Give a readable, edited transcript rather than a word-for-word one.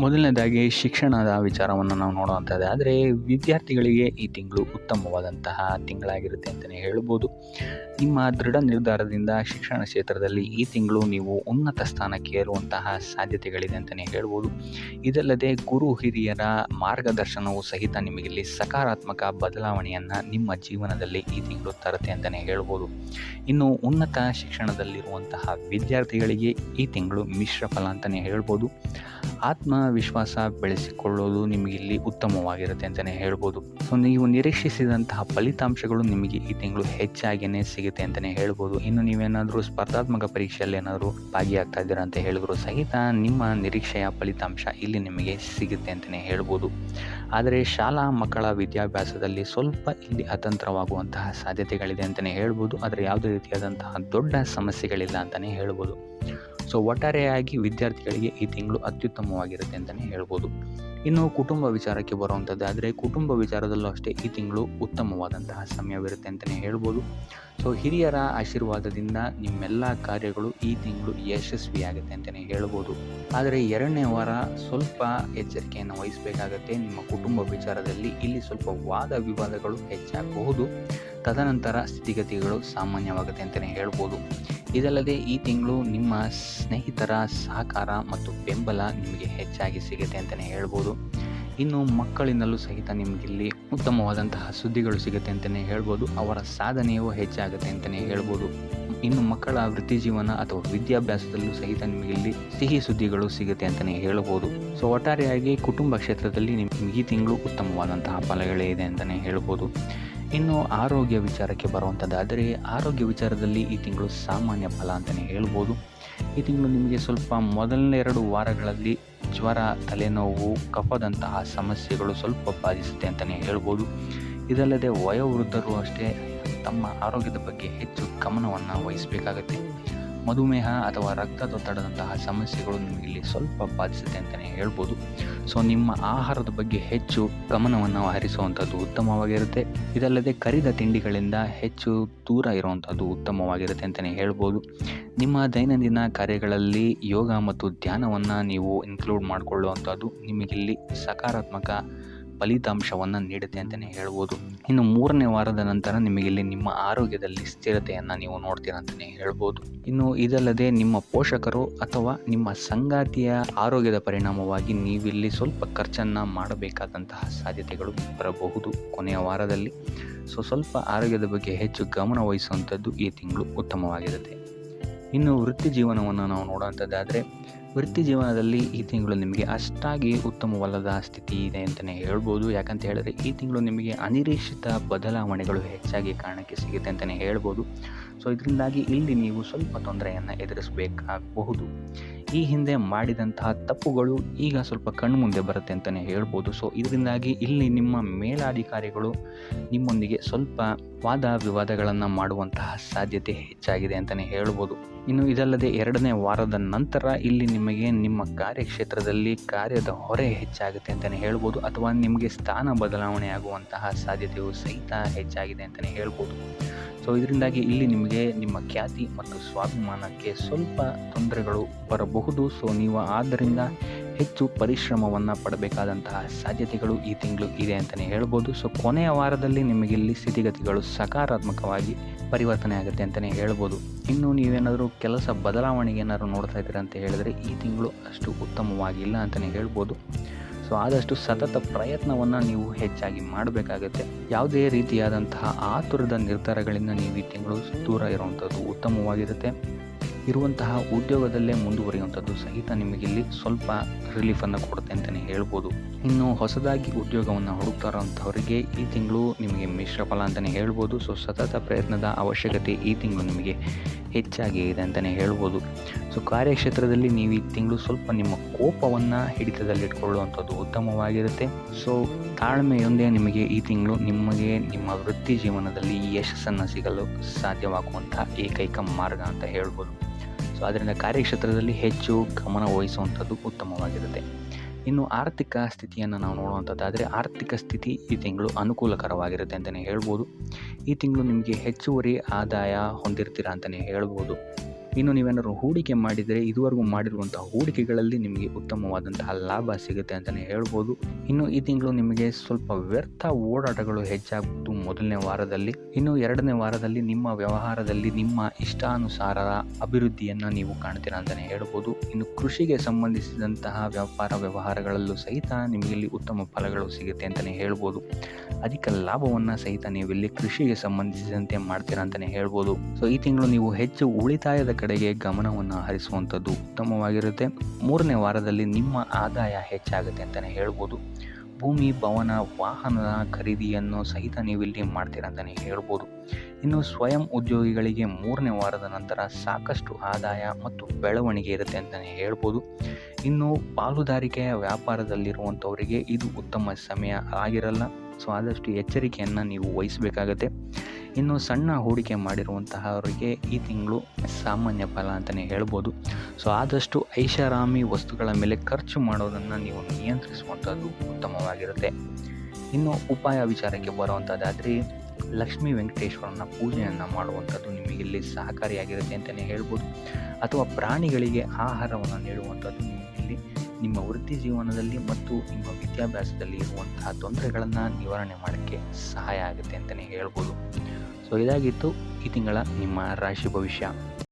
ಮೊದಲನೇದಾಗಿ ಶಿಕ್ಷಣದ ವಿಚಾರವನ್ನು ನಾವು ನೋಡುವಂಥದ್ದು ಆದರೆ ವಿದ್ಯಾರ್ಥಿಗಳಿಗೆ ಈ ತಿಂಗಳು ಉತ್ತಮವಾದಂತಹ ತಿಂಗಳಾಗಿರುತ್ತೆ ಅಂತಲೇ ಹೇಳ್ಬೋದು. ನಿಮ್ಮ ದೃಢ ನಿರ್ಧಾರದಿಂದ ಶಿಕ್ಷಣ ಕ್ಷೇತ್ರದಲ್ಲಿ ಈ ತಿಂಗಳು ನೀವು ಉನ್ನತ ಸ್ಥಾನಕ್ಕೆ ಏರುವಂತಹ ಸಾಧ್ಯತೆಗಳಿದೆ ಅಂತಲೇ ಹೇಳ್ಬೋದು. ಇದಲ್ಲದೆ ಗುರು ಹಿರಿಯರ ಮಾರ್ಗದರ್ಶನವು ಸಹಿತ ನಿಮಗಿಲ್ಲಿ ಸಕಾರಾತ್ಮಕ ಬದಲಾವಣೆಯನ್ನು ನಿಮ್ಮ ಜೀವನದಲ್ಲಿ ಈ ತಿಂಗಳು ತರುತ್ತೆ ಅಂತಲೇ ಹೇಳ್ಬೋದು. ಇನ್ನು ಉನ್ನತ ಶಿಕ್ಷಣದಲ್ಲಿರುವಂತಹ ವಿದ್ಯಾರ್ಥಿಗಳಿಗೆ ಈ ತಿಂಗಳು ಮಿಶ್ರ ಫಲ ಅಂತಲೇ ಹೇಳ್ಬೋದು. ಆತ್ಮವಿಶ್ವಾಸ ಬೆಳೆಸಿಕೊಳ್ಳೋದು ನಿಮಗಿಲ್ಲಿ ಉತ್ತಮವಾಗಿರುತ್ತೆ ಅಂತಲೇ ಹೇಳ್ಬೋದು. ಸೊ ನೀವು ನಿರೀಕ್ಷಿಸಿದಂತಹ ಫಲಿತಾಂಶಗಳು ನಿಮಗೆ ಈ ತಿಂಗಳು ಹೆಚ್ಚಾಗಿಯೇ ಸಿಗುತ್ತೆ ಅಂತಲೇ ಹೇಳ್ಬೋದು. ಇನ್ನು ನೀವೇನಾದರೂ ಸ್ಪರ್ಧಾತ್ಮಕ ಪರೀಕ್ಷೆಯಲ್ಲಿ ಏನಾದರೂ ಭಾಗಿಯಾಗ್ತಾ ಇದ್ದೀರಾ ಅಂತ ಹೇಳಿದ್ರು ಸಹಿತ ನಿಮ್ಮ ನಿರೀಕ್ಷೆಯ ಫಲಿತಾಂಶ ಇಲ್ಲಿ ನಿಮಗೆ ಸಿಗುತ್ತೆ ಅಂತಲೇ ಹೇಳ್ಬೋದು. ಆದರೆ ಶಾಲಾ ಮಕ್ಕಳ ವಿದ್ಯಾಭ್ಯಾಸದಲ್ಲಿ ಸ್ವಲ್ಪ ಇಲ್ಲಿ ಅತಂತ್ರವಾಗುವಂತಹ ಸಾಧ್ಯತೆಗಳಿದೆ ಅಂತಲೇ ಹೇಳ್ಬೋದು. ಆದರೆ ಯಾವುದೇ ರೀತಿಯಾದಂತಹ ದೊಡ್ಡ ಸಮಸ್ಯೆಗಳಿಲ್ಲ ಅಂತಲೇ ಹೇಳ್ಬೋದು. ಸೊ ಒಟ್ಟಾರೆಯಾಗಿ ವಿದ್ಯಾರ್ಥಿಗಳಿಗೆ ಈ ತಿಂಗಳು ಅತ್ಯುತ್ತಮವಾಗಿರುತ್ತೆ ಅಂತಲೇ ಹೇಳ್ಬೋದು. ಇನ್ನು ಕುಟುಂಬ ವಿಚಾರಕ್ಕೆ ಬರುವಂಥದ್ದಾದರೆ ಕುಟುಂಬ ವಿಚಾರದಲ್ಲೂ ಅಷ್ಟೇ ಈ ತಿಂಗಳು ಉತ್ತಮವಾದಂತಹ ಸಮಯವಿರುತ್ತೆ ಅಂತಲೇ ಹೇಳ್ಬೋದು. ಸೊ ಹಿರಿಯರ ಆಶೀರ್ವಾದದಿಂದ ನಿಮ್ಮೆಲ್ಲ ಕಾರ್ಯಗಳು ಈ ತಿಂಗಳು ಯಶಸ್ವಿಯಾಗುತ್ತೆ ಅಂತಲೇ ಹೇಳ್ಬೋದು. ಆದರೆ 2ನೇ ವಾರ ಸ್ವಲ್ಪ ಎಚ್ಚರಿಕೆಯನ್ನು ವಹಿಸಬೇಕಾಗತ್ತೆ. ನಿಮ್ಮ ಕುಟುಂಬ ವಿಚಾರದಲ್ಲಿ ಇಲ್ಲಿ ಸ್ವಲ್ಪ ವಾದ ವಿವಾದಗಳು ಹೆಚ್ಚಾಗಬಹುದು. ತದನಂತರ ಸ್ಥಿತಿಗತಿಗಳು ಸಾಮಾನ್ಯವಾಗುತ್ತೆ ಅಂತಲೇ ಹೇಳ್ಬೋದು. ಇದಲ್ಲದೆ ಈ ತಿಂಗಳು ನಿಮ್ಮ ಸ್ನೇಹಿತರ ಸಹಕಾರ ಮತ್ತು ಬೆಂಬಲ ನಿಮಗೆ ಹೆಚ್ಚಾಗಿ ಸಿಗುತ್ತೆ ಅಂತಲೇ ಹೇಳ್ಬೋದು. ಇನ್ನು ಮಕ್ಕಳಿಂದಲೂ ಸಹಿತ ನಿಮಗಿಲ್ಲಿ ಉತ್ತಮವಾದಂತಹ ಸುದ್ದಿಗಳು ಸಿಗುತ್ತೆ ಅಂತಲೇ ಹೇಳ್ಬೋದು. ಅವರ ಸಾಧನೆಯೂ ಹೆಚ್ಚಾಗುತ್ತೆ ಅಂತಲೇ ಹೇಳ್ಬೋದು. ಇನ್ನು ಮಕ್ಕಳ ವೃತ್ತಿ ಜೀವನ ಅಥವಾ ವಿದ್ಯಾಭ್ಯಾಸದಲ್ಲೂ ಸಹಿತ ನಿಮಗಿಲ್ಲಿ ಸಿಹಿ ಸುದ್ದಿಗಳು ಸಿಗುತ್ತೆ ಅಂತಲೇ ಹೇಳ್ಬೋದು. ಸೊ ಒಟ್ಟಾರೆಯಾಗಿ ಕುಟುಂಬ ಕ್ಷೇತ್ರದಲ್ಲಿ ನಿಮಗೆ ಈ ತಿಂಗಳು ಉತ್ತಮವಾದಂತಹ ಫಲಗಳೇ ಇದೆ ಅಂತಲೇ ಹೇಳ್ಬೋದು. ಇನ್ನು ಆರೋಗ್ಯ ವಿಚಾರಕ್ಕೆ ಬರುವಂಥದ್ದಾದರೆ ಆರೋಗ್ಯ ವಿಚಾರದಲ್ಲಿ ಈ ತಿಂಗಳು ಸಾಮಾನ್ಯ ಫಲ ಅಂತಲೇ ಹೇಳ್ಬೋದು. ಈ ತಿಂಗಳು ನಿಮಗೆ ಸ್ವಲ್ಪ ಮೊದಲನೇ 2 ವಾರಗಳಲ್ಲಿ ಜ್ವರ, ತಲೆನೋವು, ಕಫದಂತಹ ಸಮಸ್ಯೆಗಳು ಸ್ವಲ್ಪ ಬಾಧಿಸುತ್ತೆ ಅಂತಲೇ ಹೇಳ್ಬೋದು. ಇದಲ್ಲದೆ ವಯೋವೃದ್ಧರು ಅಷ್ಟೇ ತಮ್ಮ ಆರೋಗ್ಯದ ಬಗ್ಗೆ ಹೆಚ್ಚು ಗಮನವನ್ನು ವಹಿಸಬೇಕಾಗತ್ತೆ. ಮಧುಮೇಹ ಅಥವಾ ರಕ್ತದೊತ್ತಡದಂತಹ ಸಮಸ್ಯೆಗಳು ನಿಮಗಿಲ್ಲಿ ಸ್ವಲ್ಪ ಬಾಧಿಸುತ್ತೆ ಅಂತಲೇ ಹೇಳ್ಬೋದು. ಸೊ ನಿಮ್ಮ ಆಹಾರದ ಬಗ್ಗೆ ಹೆಚ್ಚು ಗಮನವನ್ನು ಹರಿಸುವಂಥದ್ದು ಉತ್ತಮವಾಗಿರುತ್ತೆ. ಇದಲ್ಲದೆ ಕರಿದ ತಿಂಡಿಗಳಿಂದ ಹೆಚ್ಚು ದೂರ ಇರುವಂಥದ್ದು ಉತ್ತಮವಾಗಿರುತ್ತೆ ಅಂತಲೇ ಹೇಳ್ಬೋದು. ನಿಮ್ಮ ದೈನಂದಿನ ಕಾರ್ಯಗಳಲ್ಲಿ ಯೋಗ ಮತ್ತು ಧ್ಯಾನವನ್ನು ನೀವು ಇನ್ಕ್ಲೂಡ್ ಮಾಡಿಕೊಳ್ಳುವಂಥದ್ದು ನಿಮಗಿಲ್ಲಿ ಸಕಾರಾತ್ಮಕ ಫಲಿತಾಂಶವನ್ನು ನೀಡುತ್ತೆ ಅಂತಲೇ ಹೇಳ್ಬೋದು. ಇನ್ನು 3ನೇ ವಾರದ ನಂತರ ನಿಮಗಿಲ್ಲಿ ನಿಮ್ಮ ಆರೋಗ್ಯದಲ್ಲಿ ಸ್ಥಿರತೆಯನ್ನು ನೀವು ನೋಡ್ತೀರ ಅಂತಲೇ ಹೇಳ್ಬೋದು. ಇನ್ನು ಇದಲ್ಲದೆ ನಿಮ್ಮ ಪೋಷಕರು ಅಥವಾ ನಿಮ್ಮ ಸಂಗಾತಿಯ ಆರೋಗ್ಯದ ಪರಿಣಾಮವಾಗಿ ನೀವಿಲ್ಲಿ ಸ್ವಲ್ಪ ಖರ್ಚನ್ನು ಮಾಡಬೇಕಾದಂತಹ ಸಾಧ್ಯತೆಗಳು ಬರಬಹುದು ಕೊನೆಯ ವಾರದಲ್ಲಿ. ಸೊ ಸ್ವಲ್ಪ ಆರೋಗ್ಯದ ಬಗ್ಗೆ ಹೆಚ್ಚು ಗಮನ ವಹಿಸುವಂಥದ್ದು ಈ ತಿಂಗಳು ಉತ್ತಮವಾಗಿರುತ್ತೆ. ಇನ್ನು ವೃತ್ತಿ ಜೀವನವನ್ನು ನಾವು ನೋಡುವಂಥದ್ದಾದರೆ ವೃತ್ತಿ ಜೀವನದಲ್ಲಿ ಈ ತಿಂಗಳು ನಿಮಗೆ ಅಷ್ಟಾಗಿ ಉತ್ತಮವಲ್ಲದ ಸ್ಥಿತಿ ಇದೆ ಅಂತಲೇ ಹೇಳ್ಬೋದು. ಯಾಕಂತ ಹೇಳಿದ್ರೆ ಈ ತಿಂಗಳು ನಿಮಗೆ ಅನಿರೀಕ್ಷಿತ ಬದಲಾವಣೆಗಳು ಹೆಚ್ಚಾಗಿ ಕಾರಣಕ್ಕೆ ಸಿಗುತ್ತೆ ಅಂತಲೇ ಹೇಳ್ಬೋದು. ಸೊ ಇದರಿಂದಾಗಿ ಇಲ್ಲಿ ನೀವು ಸ್ವಲ್ಪ ತೊಂದರೆಯನ್ನು ಎದುರಿಸಬೇಕಾಗಬಹುದು. ಈ ಹಿಂದೆ ಮಾಡಿದಂತಹ ತಪ್ಪುಗಳು ಈಗ ಸ್ವಲ್ಪ ಕಣ್ಮುಂದೆ ಬರುತ್ತೆ ಅಂತಲೇ ಹೇಳ್ಬೋದು. ಸೊ ಇದರಿಂದಾಗಿ ಇಲ್ಲಿ ನಿಮ್ಮ ಮೇಲಾಧಿಕಾರಿಗಳು ನಿಮ್ಮೊಂದಿಗೆ ಸ್ವಲ್ಪ ವಾದ ವಿವಾದಗಳನ್ನು ಮಾಡುವಂತಹ ಸಾಧ್ಯತೆ ಹೆಚ್ಚಾಗಿದೆ ಅಂತಲೇ ಹೇಳ್ಬೋದು. ಇನ್ನು ಇದಲ್ಲದೆ 2ನೇ ವಾರದ ನಂತರ ಇಲ್ಲಿ ನಿಮಗೆ ನಿಮ್ಮ ಕಾರ್ಯಕ್ಷೇತ್ರದಲ್ಲಿ ಕಾರ್ಯದ ಹೊರೆ ಹೆಚ್ಚಾಗುತ್ತೆ ಅಂತಲೇ ಹೇಳ್ಬೋದು. ಅಥವಾ ನಿಮಗೆ ಸ್ಥಾನ ಬದಲಾವಣೆ ಆಗುವಂತಹ ಸಾಧ್ಯತೆಯು ಸಹಿತ ಹೆಚ್ಚಾಗಿದೆ ಅಂತಲೇ ಹೇಳ್ಬೋದು. ಸೊ ಇದರಿಂದಾಗಿ ಇಲ್ಲಿ ನಿಮಗೆ ನಿಮ್ಮ ಖ್ಯಾತಿ ಮತ್ತು ಸ್ವಾಭಿಮಾನಕ್ಕೆ ಸ್ವಲ್ಪ ತೊಂದರೆಗಳು ಬರಬಹುದು. ಸೊ ನೀವು ಆದ್ದರಿಂದ ಹೆಚ್ಚು ಪರಿಶ್ರಮವನ್ನು ಪಡಬೇಕಾದಂತಹ ಸಾಧ್ಯತೆಗಳು ಈ ತಿಂಗಳು ಇದೆ ಅಂತಲೇ ಹೇಳ್ಬೋದು. ಸೊ ಕೊನೆಯ ವಾರದಲ್ಲಿ ನಿಮಗಿಲ್ಲಿ ಸ್ಥಿತಿಗತಿಗಳು ಸಕಾರಾತ್ಮಕವಾಗಿ ಪರಿವರ್ತನೆ ಆಗುತ್ತೆ ಅಂತಲೇ ಹೇಳ್ಬೋದು. ಇನ್ನು ನೀವೇನಾದರೂ ಕೆಲಸ ಬದಲಾವಣೆಗೆ ಏನಾದರೂ ನೋಡ್ತಾ ಇದ್ದೀರಾ ಅಂತ ಹೇಳಿದ್ರೆ ಈ ತಿಂಗಳು ಅಷ್ಟು ಉತ್ತಮವಾಗಿಲ್ಲ ಅಂತಲೇ ಹೇಳ್ಬೋದು. ಸೊ ಆದಷ್ಟು ಸತತ ಪ್ರಯತ್ನವನ್ನು ನೀವು ಹೆಚ್ಚಾಗಿ ಮಾಡಬೇಕಾಗುತ್ತೆ. ಯಾವುದೇ ರೀತಿಯಾದಂತಹ ಆತುರದ ನಿರ್ಧಾರಗಳಿಂದ ನೀವು ಈ ತಿಂಗಳು ದೂರ ಇರುವಂಥದ್ದು ಉತ್ತಮವಾಗಿರುತ್ತೆ. ಇರುವಂತಹ ಉದ್ಯೋಗದಲ್ಲೇ ಮುಂದುವರಿಯುವಂಥದ್ದು ಸಹಿತ ನಿಮಗಿಲ್ಲಿ ಸ್ವಲ್ಪ ರಿಲೀಫನ್ನು ಕೊಡುತ್ತೆ ಅಂತಲೇ ಹೇಳ್ಬೋದು. ಇನ್ನು ಹೊಸದಾಗಿ ಉದ್ಯೋಗವನ್ನು ಹುಡುಕ್ತಾ ಇರೋಂಥವರಿಗೆ ಈ ತಿಂಗಳು ನಿಮಗೆ ಮಿಶ್ರ ಫಲ ಅಂತಲೇ ಹೇಳ್ಬೋದು. ಸೊ ಸತತ ಪ್ರಯತ್ನದ ಅವಶ್ಯಕತೆ ಈ ತಿಂಗಳು ನಿಮಗೆ ಹೆಚ್ಚಾಗಿ ಇದೆ ಅಂತಲೇ ಹೇಳ್ಬೋದು. ಸೊ ಕಾರ್ಯಕ್ಷೇತ್ರದಲ್ಲಿ ನೀವು ಈ ತಿಂಗಳು ಸ್ವಲ್ಪ ನಿಮ್ಮ ಕೋಪವನ್ನು ಹಿಡಿತದಲ್ಲಿಟ್ಕೊಳ್ಳುವಂಥದ್ದು ಉತ್ತಮವಾಗಿರುತ್ತೆ. ಸೊ ತಾಳ್ಮೆಯೊಂದೇ ನಿಮಗೆ ಈ ತಿಂಗಳು ನಿಮಗೆ ನಿಮ್ಮ ವೃತ್ತಿ ಜೀವನದಲ್ಲಿ ಯಶಸ್ಸನ್ನು ಸಿಗಲು ಸಾಧ್ಯವಾಗುವಂಥ ಏಕೈಕ ಮಾರ್ಗ ಅಂತ ಹೇಳ್ಬೋದು. ಸೊ ಅದರಿಂದ ಕಾರ್ಯಕ್ಷೇತ್ರದಲ್ಲಿ ಹೆಚ್ಚು ಗಮನ ವಹಿಸುವಂಥದ್ದು ಉತ್ತಮವಾಗಿರುತ್ತೆ. ಇನ್ನು ಆರ್ಥಿಕ ಸ್ಥಿತಿಯನ್ನು ನಾವು ನೋಡುವಂಥದ್ದಾದರೆ ಆರ್ಥಿಕ ಸ್ಥಿತಿ ಈ ತಿಂಗಳು ಅನುಕೂಲಕರವಾಗಿರುತ್ತೆ ಅಂತಲೇ ಹೇಳ್ಬೋದು. ಈ ತಿಂಗಳು ನಿಮಗೆ ಹೆಚ್ಚುವರಿ ಆದಾಯ ಹೊಂದಿರ್ತೀರಾ ಅಂತಲೇ ಹೇಳ್ಬೋದು. ಇನ್ನು ನೀವೇನಾದ್ರು ಹೂಡಿಕೆ ಮಾಡಿದರೆ ಇದುವರೆಗೂ ಮಾಡಿರುವಂತಹ ಹೂಡಿಕೆಗಳಲ್ಲಿ ನಿಮಗೆ ಉತ್ತಮವಾದಂತಹ ಲಾಭ ಸಿಗುತ್ತೆ ಅಂತಲೇ ಹೇಳ್ಬೋದು. ಇನ್ನು ಈ ತಿಂಗಳು ನಿಮಗೆ ಸ್ವಲ್ಪ ವ್ಯರ್ಥ ಓಡಾಟಗಳು ಹೆಚ್ಚಾಗುವುದು ಮೊದಲನೇ ವಾರದಲ್ಲಿ. ಇನ್ನು ಎರಡನೇ ವಾರದಲ್ಲಿ ನಿಮ್ಮ ವ್ಯವಹಾರದಲ್ಲಿ ನಿಮ್ಮ ಇಷ್ಟಾನುಸಾರ ಅಭಿವೃದ್ಧಿಯನ್ನು ನೀವು ಕಾಣ್ತೀರಾ ಅಂತಲೇ ಹೇಳ್ಬೋದು. ಇನ್ನು ಕೃಷಿಗೆ ಸಂಬಂಧಿಸಿದಂತಹ ವ್ಯಾಪಾರ ವ್ಯವಹಾರಗಳಲ್ಲೂ ಸಹಿತ ನಿಮಗೆ ಇಲ್ಲಿ ಉತ್ತಮ ಫಲಗಳು ಸಿಗುತ್ತೆ ಅಂತಲೇ ಹೇಳ್ಬೋದು. ಅಧಿಕ ಲಾಭವನ್ನು ಸಹಿತ ನೀವು ಇಲ್ಲಿ ಕೃಷಿಗೆ ಸಂಬಂಧಿಸಿದಂತೆ ಮಾಡ್ತೀರಾ ಅಂತಲೇ ಹೇಳ್ಬೋದು. ಸೊ ಈ ತಿಂಗಳು ನೀವು ಹೆಚ್ಚು ಉಳಿತಾಯದ ಕಡೆಗೆ ಗಮನವನ್ನು ಹರಿಸುವಂಥದ್ದು ಉತ್ತಮವಾಗಿರುತ್ತೆ. ಮೂರನೇ ವಾರದಲ್ಲಿ ನಿಮ್ಮ ಆದಾಯ ಹೆಚ್ಚಾಗುತ್ತೆ ಅಂತಲೇ ಹೇಳ್ಬೋದು. ಭೂಮಿ, ಭವನ, ವಾಹನದ ಖರೀದಿಯನ್ನು ಸಹಿತ ನೀವು ಇಲ್ಲಿ ಮಾಡ್ತೀರಾ ಅಂತಲೇ ಹೇಳ್ಬೋದು. ಇನ್ನು ಸ್ವಯಂ ಉದ್ಯೋಗಿಗಳಿಗೆ ಮೂರನೇ ವಾರದ ನಂತರ ಸಾಕಷ್ಟು ಆದಾಯ ಮತ್ತು ಬೆಳವಣಿಗೆ ಇರುತ್ತೆ ಅಂತಲೇ ಹೇಳ್ಬೋದು. ಇನ್ನು ಪಾಲುದಾರಿಕೆಯ ವ್ಯಾಪಾರದಲ್ಲಿರುವಂಥವರಿಗೆ ಇದು ಉತ್ತಮ ಸಮಯ ಆಗಿರಲ್ಲ. ಸೊ ಆದಷ್ಟು ಎಚ್ಚರಿಕೆಯನ್ನು ನೀವು ವಹಿಸಬೇಕಾಗತ್ತೆ. ಇನ್ನು ಸಣ್ಣ ಹೂಡಿಕೆ ಮಾಡಿರುವಂತಹವರಿಗೆ ಈ ತಿಂಗಳು ಸಾಮಾನ್ಯ ಫಲ ಅಂತಲೇ ಹೇಳ್ಬೋದು. ಸೊ ಆದಷ್ಟು ಐಷಾರಾಮಿ ವಸ್ತುಗಳ ಮೇಲೆ ಖರ್ಚು ಮಾಡೋದನ್ನು ನೀವು ನಿಯಂತ್ರಿಸುವಂಥದ್ದು ಉತ್ತಮವಾಗಿರುತ್ತೆ. ಇನ್ನು ಉಪಾಯ ವಿಚಾರಕ್ಕೆ ಬರುವಂಥದ್ದಾದರೆ ಲಕ್ಷ್ಮೀ ವೆಂಕಟೇಶ್ವರನ ಪೂಜೆಯನ್ನು ಮಾಡುವಂಥದ್ದು ನಿಮಗಿಲ್ಲಿ ಸಹಕಾರಿಯಾಗಿರುತ್ತೆ ಅಂತಲೇ ಹೇಳ್ಬೋದು. ಅಥವಾ ಪ್ರಾಣಿಗಳಿಗೆ ಆಹಾರವನ್ನು ನೀಡುವಂಥದ್ದು ನಿಮಗಿಲ್ಲಿ ನಿಮ್ಮ ವೃತ್ತಿ ಜೀವನದಲ್ಲಿ ಮತ್ತು ನಿಮ್ಮ ವಿದ್ಯಾಭ್ಯಾಸದಲ್ಲಿ ಇರುವಂತಹ ತೊಂದರೆಗಳನ್ನು ನಿವಾರಣೆ ಮಾಡೋಕ್ಕೆ ಸಹಾಯ ಆಗುತ್ತೆ ಅಂತಲೇ ಹೇಳ್ಬೋದು. ಸೊ ಇದಾಗಿತ್ತು ಈ ತಿಂಗಳ ನಿಮ್ಮ ರಾಶಿ ಭವಿಷ್ಯ.